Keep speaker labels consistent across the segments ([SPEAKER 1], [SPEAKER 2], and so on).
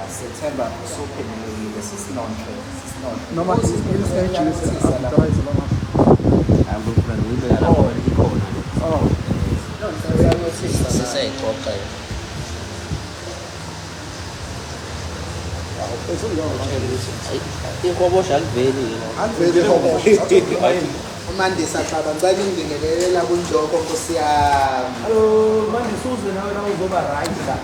[SPEAKER 1] September sophelelekile sisinonke
[SPEAKER 2] noma isejisi
[SPEAKER 3] sisayixoxa ihobosha aliveli
[SPEAKER 1] uMandisa Xaba ngicela ungingekelela kunjoko Nkosi yami.
[SPEAKER 4] Hello Mandisa uze nawe la uzoba right la.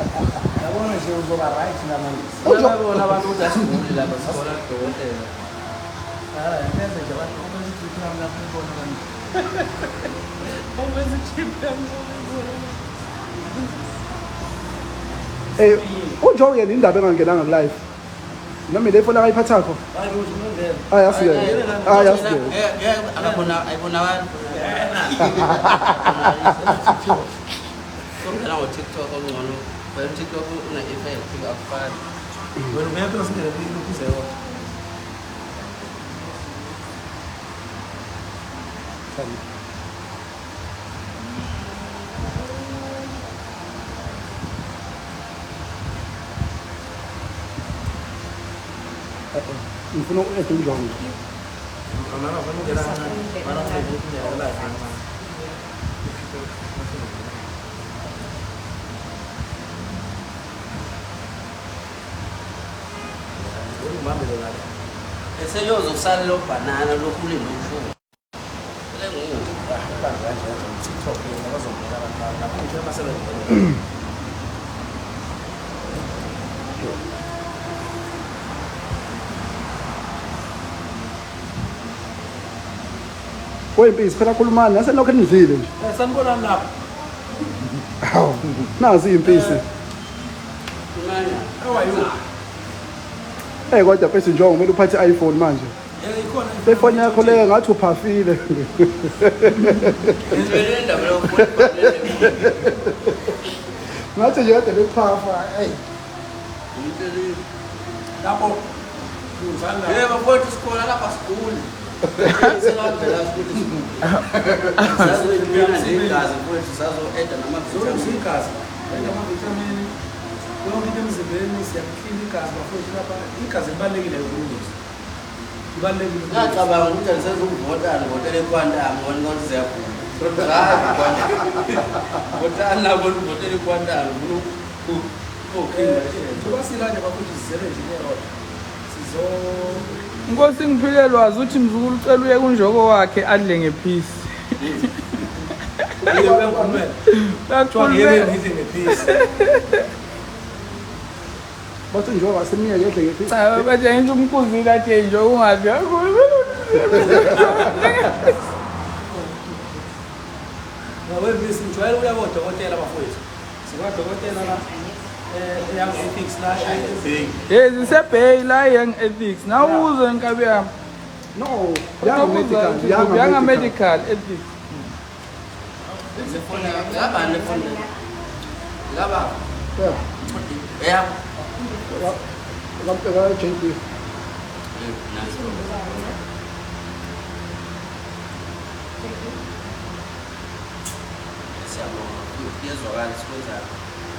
[SPEAKER 4] Yabona nje uzoba right la Mandisa. Uyabona abantu ukuthi asivuli lapha sibona udokotela. Ngenze nje abantu obenza trip yami lapho ngibona abantu. Obenza trip yami
[SPEAKER 2] unjoko yena indaba engangenanga live noma le phone akayiphathakho ayasike
[SPEAKER 3] akabona ayibonakala somdala ngo-TikTok okungcono but TikTok une-effect akufani
[SPEAKER 4] wena uyaphela singene kulokhuze yona
[SPEAKER 2] ngifuna uku-add unjoko
[SPEAKER 3] eseyoza ukusala lo banana lokhule nokushula
[SPEAKER 2] Impisi phela khulumani nasenokho enidlile nje
[SPEAKER 4] sanibonani lapha
[SPEAKER 2] hawu nazi impisi kodwa bese njengoba kumele uphathe iPhone manje iPhone yakho leyo ngathi uphafile ngathi nje kade bephafa
[SPEAKER 4] lapho
[SPEAKER 3] yebo mfowethu isikole lapha school ngacabanga ukuthi alisezukuvota ngivotele eKwantama ngona ukuthi ziyakhula
[SPEAKER 5] Nkosi ngiphile lwazi uthi mzukulu ucela uye kunjoko wakhe adle ngephisi.
[SPEAKER 2] bathi njengoba semiya yedle ngephisi
[SPEAKER 5] Cha bathi nje umkhuzile athi nje ungadli kakhulu.
[SPEAKER 4] Webisi ngijwayele ukuya kodokotela bafowethu. Sikwadokotela la young ethics la
[SPEAKER 5] Zisebhay la young ethics. Nawuze nkabi yami.
[SPEAKER 2] no young
[SPEAKER 5] medical ethics.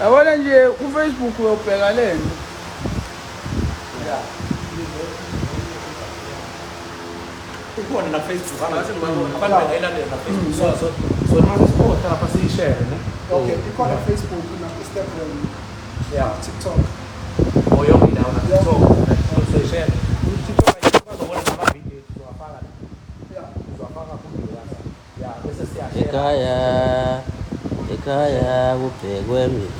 [SPEAKER 5] Yabona nje ku-Facebook uyobheka le nto.
[SPEAKER 4] Ikhona na Facebook abantu bengayilandela na Facebook so manje sipota lapha siyishare ne
[SPEAKER 2] okay ikhona Facebook na Instagram TikTok
[SPEAKER 4] yonke indawo na TikTok siyishare TikTok ayizobona amavideo uzowafaka uzowafaka ku bese siyashare
[SPEAKER 3] ekhaya kubhekwe mina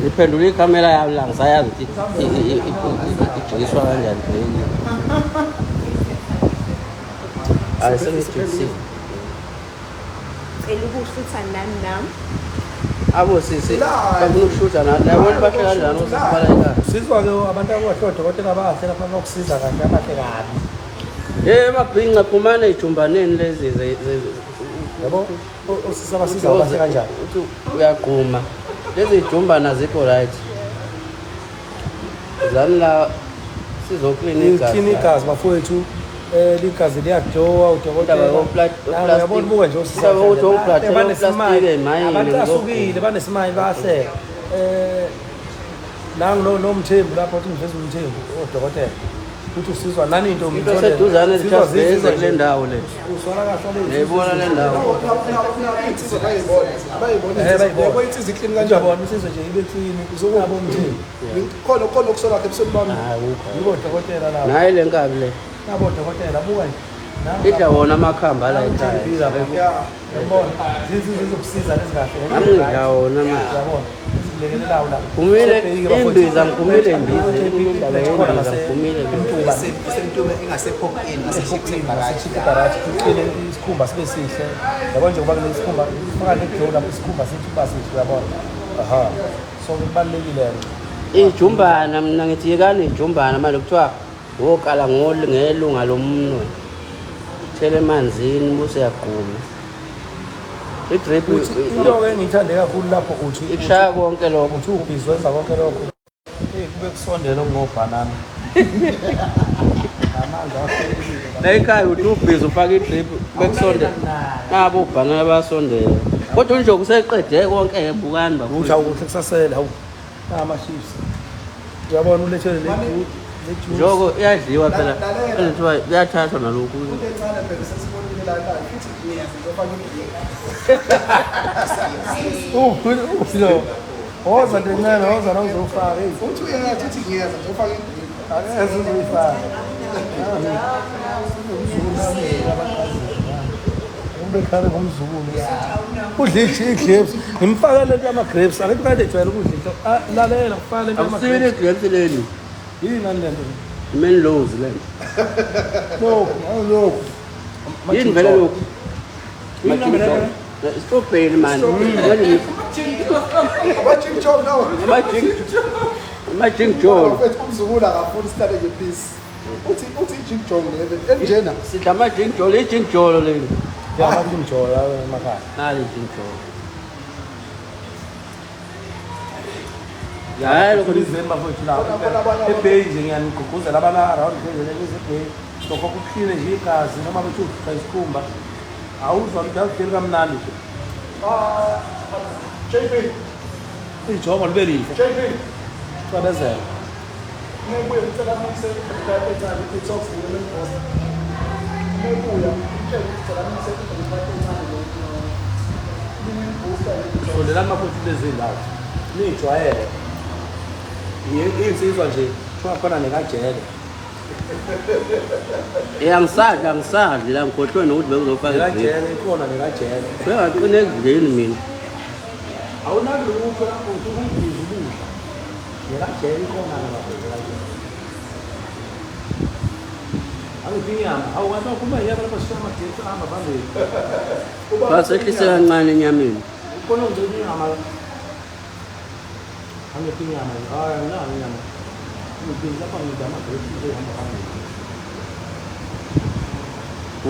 [SPEAKER 3] iphendula ikhamera yami la ngisayazi ukuthi ijikiswa kanjani phela ayisebenzisi
[SPEAKER 6] ukushutha nami
[SPEAKER 3] abo sisi bafuna ukushutha nami yabona bahle kanjani usibala ekhaya
[SPEAKER 4] sizwa ke abantu abodokotela bahle lapha bakusiza kahle abahle kabi
[SPEAKER 3] mabhinqa phumane ijumbaneni lezi
[SPEAKER 4] yabo usisa basiza bahle kanjani
[SPEAKER 3] uyaqhuma lezi ijumbana zikho right zani la sizoklina igazi
[SPEAKER 4] bafowethu ligazi liyajowa udokotela uyabona ubuke nje abacasukile banesimanye bayahleka nomthembu lapho uthi ngiveza umthembu odokotela ukuthi usizwa nani into
[SPEAKER 3] seduzane zithazibheze kule ndawo le
[SPEAKER 4] usona kahle
[SPEAKER 3] ngiyibona le ndawo
[SPEAKER 1] insizwa iklini kanjani
[SPEAKER 4] insizwa nje ibe clean uzokubona umthembu
[SPEAKER 1] khona okusola lapha ebusweni bami
[SPEAKER 4] yibo odokotela lapho
[SPEAKER 3] naye le nkabi le
[SPEAKER 4] nabo odokotela buka nje
[SPEAKER 3] idla wona amakhamba la ekhaya
[SPEAKER 4] yabona zizokusiza lezikahle
[SPEAKER 3] nami ngidla wona
[SPEAKER 4] yabona zilekelelayo la
[SPEAKER 3] kumile imbiza ngiphumile imbiza indaba yembiza ngiphumile
[SPEAKER 1] isentume ingase-pop in
[SPEAKER 4] garage kuqine isikhumba sibe sihle yabona nje kuba kule isikhumba faka le lapho isikhumba sithi sihle yabona aha so kubalulekile
[SPEAKER 3] ijumbana mina ngithi yekani ijumbana manje kuthiwa wokala ngelunga lomunwe thele emanzini buse yagquma idrip
[SPEAKER 4] into engiyithande kakhulu lapho uthi
[SPEAKER 3] ikushaya konke lokho
[SPEAKER 4] uthi ubhizi wenza konke lokho kube kusondela ngobhanana amandla afelile
[SPEAKER 3] la ekhaya uthi ubhizi ufaka idrip bekusondela nabo ubhanana bayasondela kodwa nje kuseqede konke ebukani
[SPEAKER 4] uthi
[SPEAKER 3] babuthi
[SPEAKER 4] awuhle kusasela hawu ama-chips uyabona ulethele
[SPEAKER 3] njoko iyadliwa phela kuthiwa kuyathathwa nalokhu
[SPEAKER 4] woza ndencane woza na uzofaka
[SPEAKER 1] uthi uyathi uthi ngiyeza nje ufake
[SPEAKER 4] angeze uzoyifaka ubekhale ngomzukulu udla i-grapes ngimfaka lento yama-grapes angithi kade ejwayele ukudla into lalela kufaka lento
[SPEAKER 3] akusile grapes leli
[SPEAKER 4] yini nani lento
[SPEAKER 3] men lows le
[SPEAKER 4] lokhu
[SPEAKER 3] yini vele lokhu strawberry man amajing jol
[SPEAKER 1] umzukulu akafuni sithathe nje peace uthi ijing jol enjena
[SPEAKER 3] sidla amajing jol ijing jol leli
[SPEAKER 4] yamajinjola emakhaya
[SPEAKER 3] nali ijing jol hayi lokho
[SPEAKER 4] izeni bafowethu lapho ebheyi nje ngiyanigqugquzela abana around ebheyi lokho kuqine nje igazi noma bethi udla isikhumba awuzwa mdakudeli kamnandi nje
[SPEAKER 1] JP
[SPEAKER 4] ijomo libe lihle
[SPEAKER 1] JP
[SPEAKER 4] cabezela
[SPEAKER 1] nebuye ngicela mase ethanda i-talks women boss nebuya ngicela mase
[SPEAKER 4] sondelani bafowethu lezi ndawo niyijwayele insizwa nje kuthiwa khona nekajele
[SPEAKER 3] angisadli la ngikhohlwe nokuthi bekuzofaka
[SPEAKER 4] nekajele ikhona nekajele
[SPEAKER 3] bengaqine ekudleni mina
[SPEAKER 4] awunaki lutho lapho uthi ubhizi ukudla nekajele ikhona nekajele angithi inyama awukanti wakhuluma inyama lapho sisho amagetsi ahamba phambili
[SPEAKER 3] basehlise kancane enyameni
[SPEAKER 4] ukhona ngicela inyama angithi inyama nayo inyama ngibhizi lapha ngidla amagetsi ehamba phambili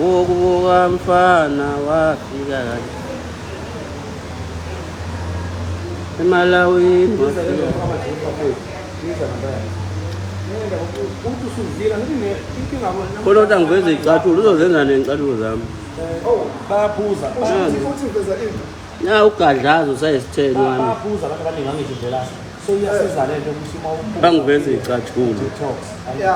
[SPEAKER 3] wokubuka mfana wafika kahle emalawini khona ukuthi angiveze iy'cathulo uzozenza ney'cathulo zami
[SPEAKER 4] bayaphuza
[SPEAKER 1] futhi ngiveza into
[SPEAKER 3] na ugadlazo sayisitheni wami
[SPEAKER 4] bayaphuza abantu abaningi angisho nje la so iyasiza le nto ukuthi uma
[SPEAKER 3] bangiveze iy'cathulo
[SPEAKER 4] detox
[SPEAKER 1] ya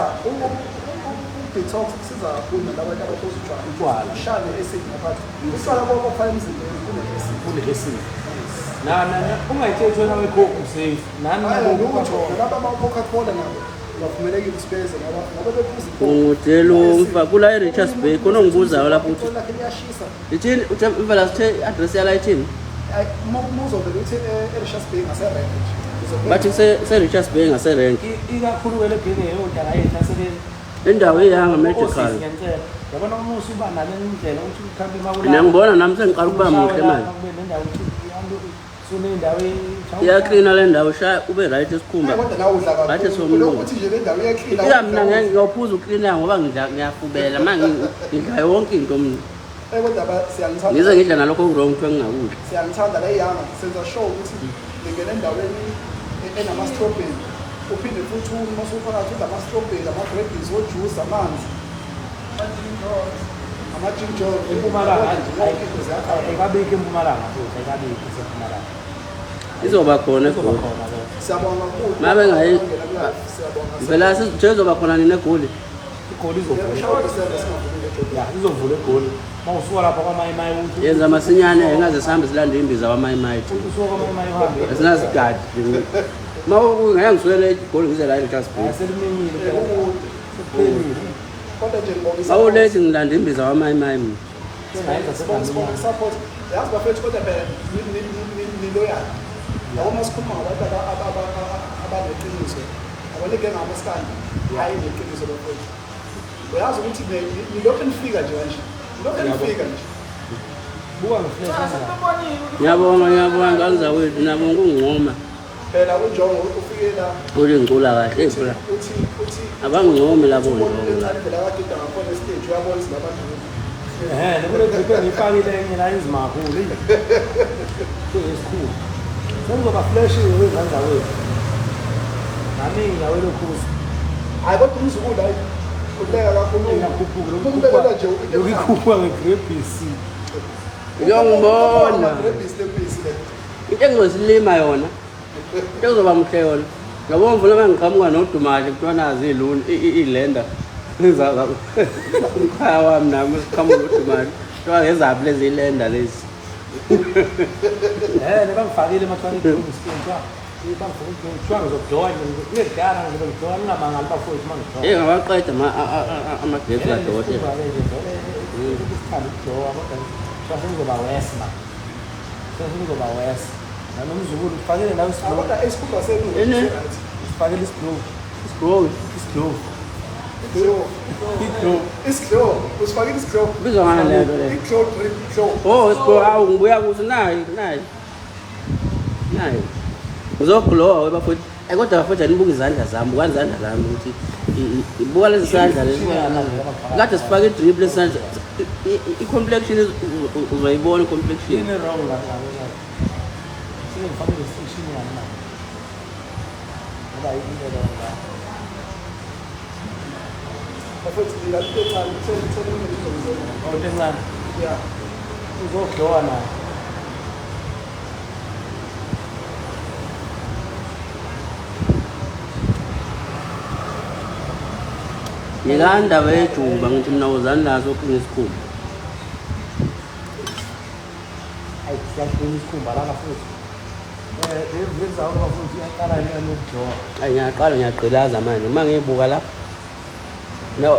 [SPEAKER 1] detox kusiza kakhulu nabantu abaphuza utshwala ushane esidi ngaphathi utshwala kokofana emzimbeni
[SPEAKER 4] kune-acid ungayithethe wena wecoke usafe nani
[SPEAKER 1] laba ama-Coca-Cola nabo bavumelekile usibeze ngoba bephuza
[SPEAKER 3] ungudela umfa kula e-Richards Bay khona ongibuzayo lapho ukuthi
[SPEAKER 1] lakhe liyashisa
[SPEAKER 3] ithini imvela sithe i-address yala ithini
[SPEAKER 1] muzovele uthi e-Richards Bay ngaserenk
[SPEAKER 3] bathi se-Richards Bay ngaserenk
[SPEAKER 4] ikakhulu-ke le bhenge yontanga yethu asebenzi
[SPEAKER 3] indawo eyanga medical
[SPEAKER 4] yabona umusa uba nale ndlela ukuthi ukhambe
[SPEAKER 3] ngiyangibona nami sengiqala ukuba muhle manje iyaklina le ndawo shaya ube right esikhumba bathi somlungu iya mina ngiyawuphuza uklina ngoba ngiyafubela manje ngidla yonke into mina ngize ngidla nalokho okurong kuthiwa ngingakudla
[SPEAKER 1] siyangithanda le yanga senza show ukuthi ngingena endaweni enama-strawberry uphinde futhi uma usuphakathi udla ama-strawberry ama-grapes ojuice amanzi Ama-Jim Jones.
[SPEAKER 4] Empumalanga ayikabikho eMpumalanga futhi ayikabikho eMpumalanga.
[SPEAKER 3] Izoba khona eGoli.
[SPEAKER 1] Siyabonga kakhulu.
[SPEAKER 3] Mabe ngayi
[SPEAKER 1] Siyabonga.
[SPEAKER 3] phela sizoba khona nini eGoli.
[SPEAKER 4] IGoli ya izovula eGoli. Mawusuka lapha kwaMayimayi uthi
[SPEAKER 3] Yenza masinyane engaze sihambe silande imbiza kwaMayimayi.
[SPEAKER 4] usuka kwaMayimayi uhambe.
[SPEAKER 3] Asinasigadi. Ngeke ngisukele eGoli ngize la eJasport.
[SPEAKER 4] Aseliminyile phela. Sephelile.
[SPEAKER 1] Kodwa nje ngibonga
[SPEAKER 3] Awulethi ngilanda imbiza kwaMayimayi mina.
[SPEAKER 1] Sibonga support. Yazi bafethu kodwa phela ni loyal. Yabo masikhuluma ngabantu abaneqiniso. Abanike ngamaskandi. Hayi neqiniso bafethu. Uyazi ukuthi nilokho nifika nje kanje. Lokho nifika nje.
[SPEAKER 4] Buka ngiflexa.
[SPEAKER 3] Ngiyabonga ngani zawethu nabo ngungqoma.
[SPEAKER 1] Phela uJongo ufike la
[SPEAKER 3] Uli ngicula kahle phela.
[SPEAKER 1] uthi
[SPEAKER 3] Abangingqomi labo njongo.
[SPEAKER 1] phela akade ngakhona stage uyabona silabantu.
[SPEAKER 4] Nekule dripe ngifakile enye la enzima kakhulu. Kuyesikhulu. Sengizoba flash wezandla wethu. Nami ngiyawela ukhusi.
[SPEAKER 1] Hayi kodwa umzukulu hayi ubeka kakhulu.
[SPEAKER 4] Ngiyakhuphuka
[SPEAKER 1] Ukubekela nje
[SPEAKER 4] lokukhuphuka ngeGrabs.
[SPEAKER 3] Ngiyongibona.
[SPEAKER 1] lebhisi le.
[SPEAKER 3] Into engizosilima yona. Into ezoba mhle yona. Ngiyabona mvula mangiqhamuka noDumali kuthiwa nazi iluni ilenda. Ngizaza. Ukhaya wami nami siqhamuka noDumali. Kuthiwa ngezaphi lezi ilenda lezi.
[SPEAKER 4] Nebangifakile emathwani ngizokuthiwa ngizojoin ngidala ngizojoin ngingamangali bafowethu mangijona.
[SPEAKER 3] Ngawaqeda amagetsi kadokotela.
[SPEAKER 4] Isithanda ukujowa kodwa sengizoba west man. Sengizoba west. Nami umzukulu ufakile nawe isiblow.
[SPEAKER 1] Kodwa esikhumba senu
[SPEAKER 4] Ufakile isiblow.
[SPEAKER 3] Isibroki.
[SPEAKER 4] Isiblow.
[SPEAKER 1] Isiglow usifakile isiglow.
[SPEAKER 3] Bizwa ngani lento le?
[SPEAKER 1] Iglow drip glow.
[SPEAKER 3] Oh, isibroki awu ngibuya kuthi nayi. Ngizoglowa webafowethu. Kodwa bafowethu anibuka izandla zami, buka izandla zami ukuthi ibuka lezi sandla lezi. Kade sifake idrip lesandla. I-complexion uzoyibona i-complexion.
[SPEAKER 4] Ine wrong la. Sine ngifakile isishini yana. Ngoba ine wrong la.
[SPEAKER 1] Bafethu ngiyaqeda ngithe ngizokuzona.
[SPEAKER 4] Awuthi ngani?
[SPEAKER 1] Yeah.
[SPEAKER 4] Uzojowa na.
[SPEAKER 3] Ngikandaba yejuba ngithi mina uzani naso ngisikhumba.
[SPEAKER 4] Hayi siyaqina isikhumba la futhi. Lezi awuba futhi yaqala nokujowa.
[SPEAKER 3] Ayi ngiyaqala ngiyagqilaza manje. Uma ngiyibuka la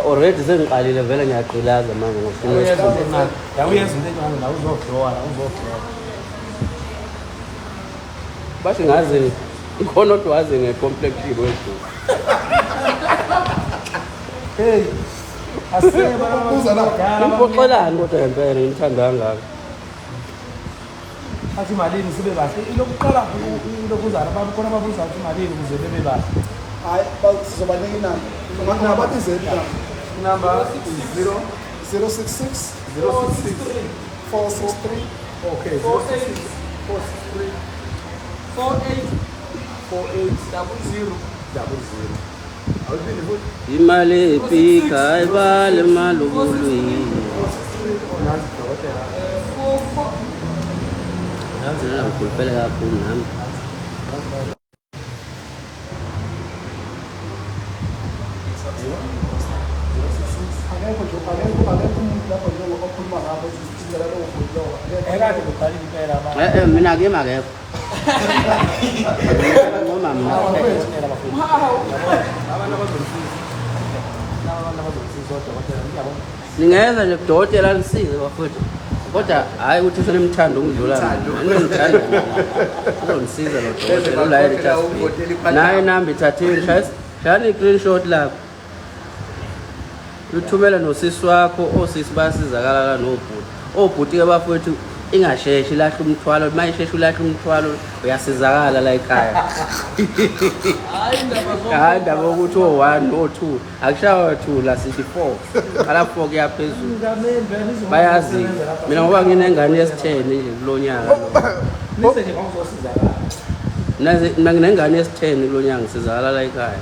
[SPEAKER 3] already sengiqalile vele ngiyagqilaza manje ngofuna isikhumba.
[SPEAKER 4] Yawuyenza into encane la uzojowa la uzojowa.
[SPEAKER 3] Bathi ngazi ikhona odwa wazi nge-complexion wejuba.
[SPEAKER 4] Hey. Aseba
[SPEAKER 3] Impoxelani kodwa ngempela ngithanda kangaka.
[SPEAKER 4] athi malini sibe bahle. Ilokuqala ilokuzana abantu khona babuza ukuthi malini ukuze bebe bahle.
[SPEAKER 1] Hayi sizobanika inani. Ungababizela inani.
[SPEAKER 4] Number
[SPEAKER 1] 066 463
[SPEAKER 4] okay 066 463 4800. Awubini futhi
[SPEAKER 3] Imali ephika ayibale malubulwi.
[SPEAKER 4] nansi dokotela.
[SPEAKER 3] Ngizela ngikhulupele kakhulu nami.
[SPEAKER 1] akekho nje umuntu lapho nje okhuluma ngabo isizela lo muntu
[SPEAKER 4] Ekade kuqala impela abantu.
[SPEAKER 3] Mina ke makekho. Ngoma mina.
[SPEAKER 4] Abantu abazongisiza odokotela ngiyabona.
[SPEAKER 3] Ningeza nje kudokotela lisize bafowethu. Kodwa hayi ukuthi senemthando ukudlula mina. Ngithanda. Uzongisiza lo dokotela la eJasport. Naye namba ithatheni shayani i-screenshot lapho. Uthumela nosisi wakho, osisi basizakala la nobhuti. Obhuti ke bafowethu ingasheshi lahle umthwalo, mayisheshe ulahle umthwalo uyasizakala la ekhaya. Hayi ndaba ukuthi o1 o2 akushawa 2 la 64. Ala 4 kuyaphezulu. Bayazi. Mina ngoba nginengane yesi10 nje kulonyaka.
[SPEAKER 4] Nise nje bangizosizakala.
[SPEAKER 3] Mina nginengane yesi10 kulonyaka ngisizakala la ekhaya.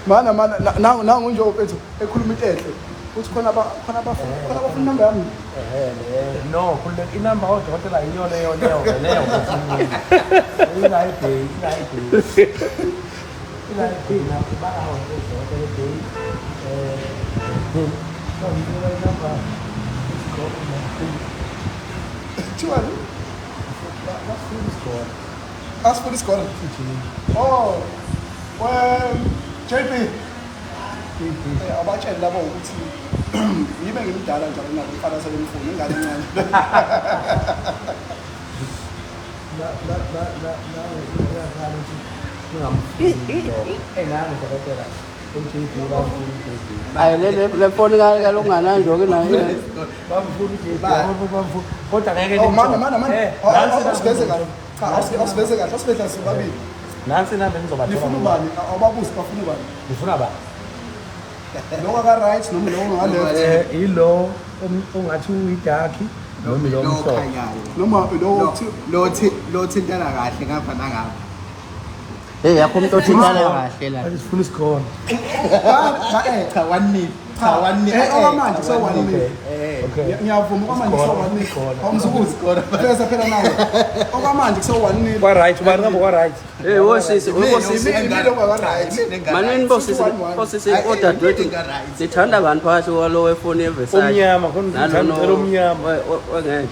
[SPEAKER 2] Mana nangu nje ophethu ekhuluma into enhle. uthi khona abafuna inamba yami.
[SPEAKER 4] No, kule inamba odokotela yiyo leyo leyo. Ingayibheki. Na kubala odokotela bheki. No, ngiyela inamba.
[SPEAKER 2] Chiwani. Ask for the score. Oh. Well, JP. Abatshela labo ukuthi yibe ngimdala njalo nabo ifana selemfuni ingane encane.
[SPEAKER 3] Ayo le phone kaloku ungananjoki nayo.
[SPEAKER 4] Kodwa ngeke
[SPEAKER 2] Oh mana. Awusiveze kahle. Cha, awusiveze kahle. Asiveza sibabili.
[SPEAKER 4] Nansi inamba engizobathola.
[SPEAKER 2] Nifuna ubani? Ababusi bafuna ubani?
[SPEAKER 4] Ngifuna ba?
[SPEAKER 2] Lo ka right noma lo ngaleft.
[SPEAKER 4] Ilo ongathi uyidark noma lo mhlophe.
[SPEAKER 2] Noma
[SPEAKER 1] lo thintana kahle ngapha nangapha.
[SPEAKER 3] Hey yakho umuntu othintana kahle la.
[SPEAKER 4] Sifuna isikhona.
[SPEAKER 1] Cha 1 nil. Cha 1 nil.
[SPEAKER 2] Okwamanje so 1 nil.
[SPEAKER 4] Okay.
[SPEAKER 2] Ngiyavuma okwamanje so 1 nil. Awumzukuzi khona. Phela nawe. Okwamanje so 1 nil.
[SPEAKER 4] Kwa right, bani ngabo kwa right.
[SPEAKER 3] Hey wosisi
[SPEAKER 2] Ngilo kwa right.
[SPEAKER 3] manini bosisi odadewethu sithanda abantu phakathi kwalo wefoni yeVersace
[SPEAKER 4] Omnyama khona ngithanda omnyama.
[SPEAKER 3] Wengeke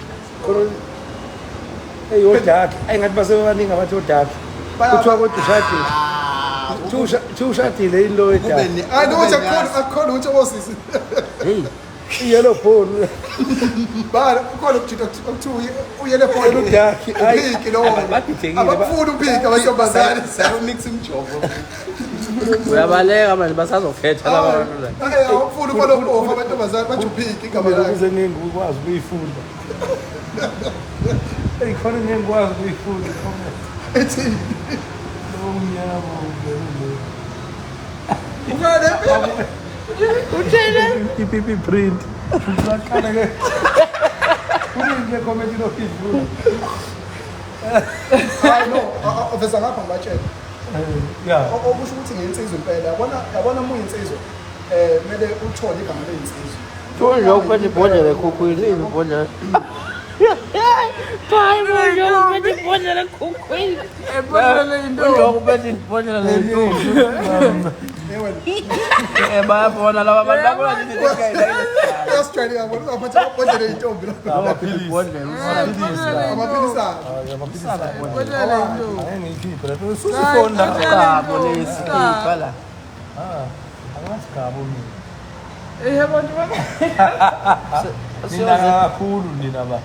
[SPEAKER 4] Hey odark, ayingathi basebaningi abantu odark. Kuthiwa kodwa ushadile. Ushadile into edark.
[SPEAKER 2] I know what akhona ukuthi obosisi.
[SPEAKER 3] hey
[SPEAKER 4] Yellow phone.
[SPEAKER 2] Bani ukhona ukujita ukuthi uyele phone
[SPEAKER 4] Udark.
[SPEAKER 2] Phiki lo. Abafuna uphika abantombazane.
[SPEAKER 1] Sayomix imjovo.
[SPEAKER 3] uyabaleka manje basazokhetha laba bantu la
[SPEAKER 2] Awufuna ukona ofa abantombazane bathi uphiki igama lakhe.
[SPEAKER 4] Ukuze ngikwazi ukuyifunda. Hey khona ngikwazi ukuyifunda.
[SPEAKER 2] Ethi
[SPEAKER 4] Omnyama uvele.
[SPEAKER 2] ungane
[SPEAKER 3] uthele
[SPEAKER 4] ipipi print. Ngakhala ke. Kunile comment no Facebook.
[SPEAKER 2] I know ofisa ngapha ngibatshela.
[SPEAKER 4] Yeah.
[SPEAKER 2] Okusho ukuthi ngensizwe impela yabona uma uyinsizwe kumele uthole igama leyinsizwe.
[SPEAKER 3] Thonje ukuphethe ibhodlela ekhukhwini ibhodlela Bye bro ukuphethe ibhodlela ekhukhwini ukuphethe ibhodlela lentombi bayabona laba bantu babona
[SPEAKER 2] Australia yabona uphatha ibhodlela leyintombi
[SPEAKER 3] amaphilisi
[SPEAKER 4] Ngiyikhipha lapho ususifonda
[SPEAKER 3] Kabo lesikhipha la
[SPEAKER 4] angasikabo mina.
[SPEAKER 5] abantu
[SPEAKER 4] Nina kakhulu nina ba.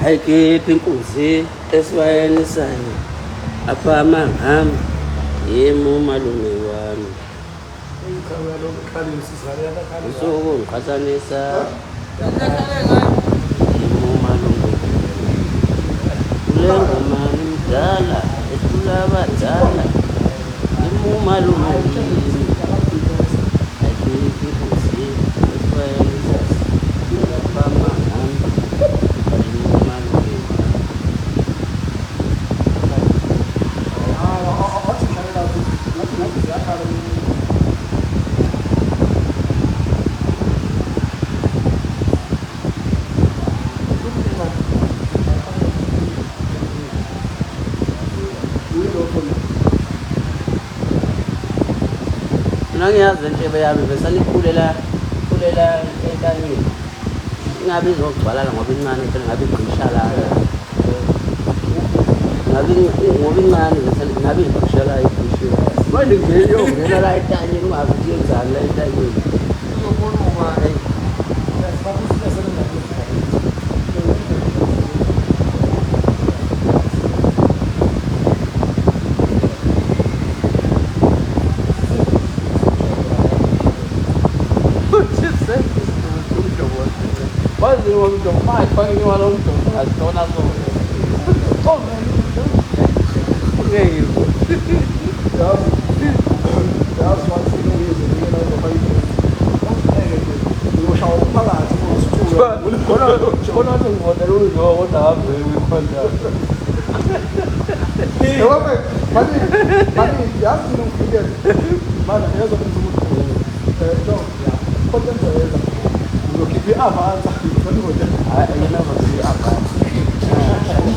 [SPEAKER 3] hayi kephi inkunzi esibayenisayo apha amangami yemo malume wami usuku ngiqhathanisa yemo malume kulenga mani mdala ehlula abadala yemo malume yimi hayi kephi inkunzi esibayenisayo apha amangami yemo malume Nangiyazi entshebe yami besanikhulela entanyeni ingabe izogcwala ngoba incane phela ngabe igqishala ngoba incane ngabe igqishala igqishiwe manje ngiyongena la entanyeni ungazi ukuthi yenzani la entanyeni Quase um homem do pai, quase um homem do pai, estou na zona. Que é isso? Quando eu vou ter um jogo, eu vou dar
[SPEAKER 2] Mani, yazi ngifike mana yazo ukuthi no content yeza uzokhipha i-avansa
[SPEAKER 3] hayi yena manje i-avansa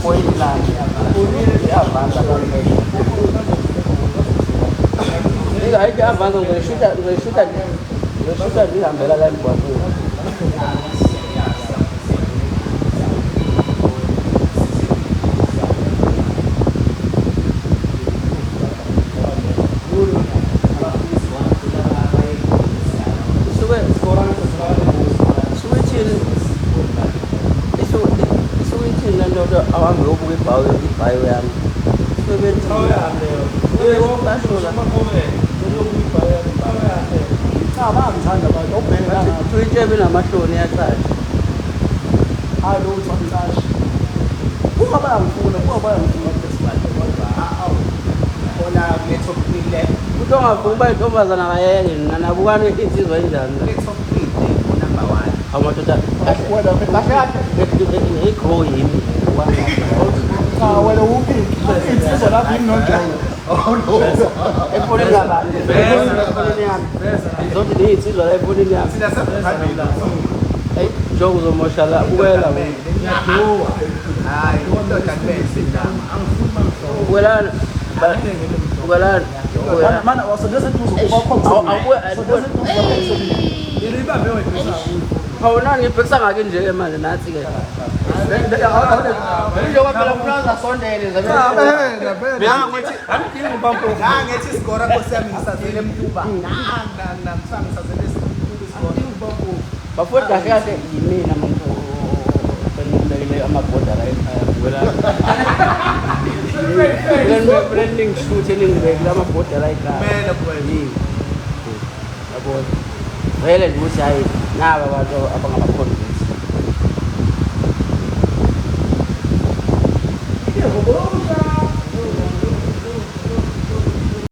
[SPEAKER 3] point plan i-avansa hayi i-avansa ngishuta ngihambela la emgwaqweni ahambe yobuka ibhayo yami
[SPEAKER 2] bangithanda abantu obheka
[SPEAKER 3] tuyitshebe namahloni yacatsha
[SPEAKER 2] hayi lo uthanda uma bayangifuna
[SPEAKER 4] khona kule-top 3 le
[SPEAKER 3] ukuthi ongafuni uba intombazana kayeke nanabukane insizwa enjani
[SPEAKER 4] number 1
[SPEAKER 3] amadoda egrow yimi
[SPEAKER 2] wena insizwa lapho inonjolo
[SPEAKER 3] efonini yabantu efonini yami zothi niyinsizwa la efonini yami eyi njengoba uzomosha la ukwela
[SPEAKER 4] ngiyaduka hayi indoda kubenze indaba
[SPEAKER 3] ukwelana ukwelana
[SPEAKER 2] mana wasondeza
[SPEAKER 3] awunani ngibhekisa ngake nje-ke manje nathi-ke njengoba phela funa zasondele
[SPEAKER 4] ngangethi isigora nkosi yami ngisazele emtuba ngisazele
[SPEAKER 3] bafoti kahle kahle yimina benibekele amabhoda la eningishuthi eningibekele amabhoda la ekhaya yabona vele nje ukuthi hayi naba abantu abangamakhonto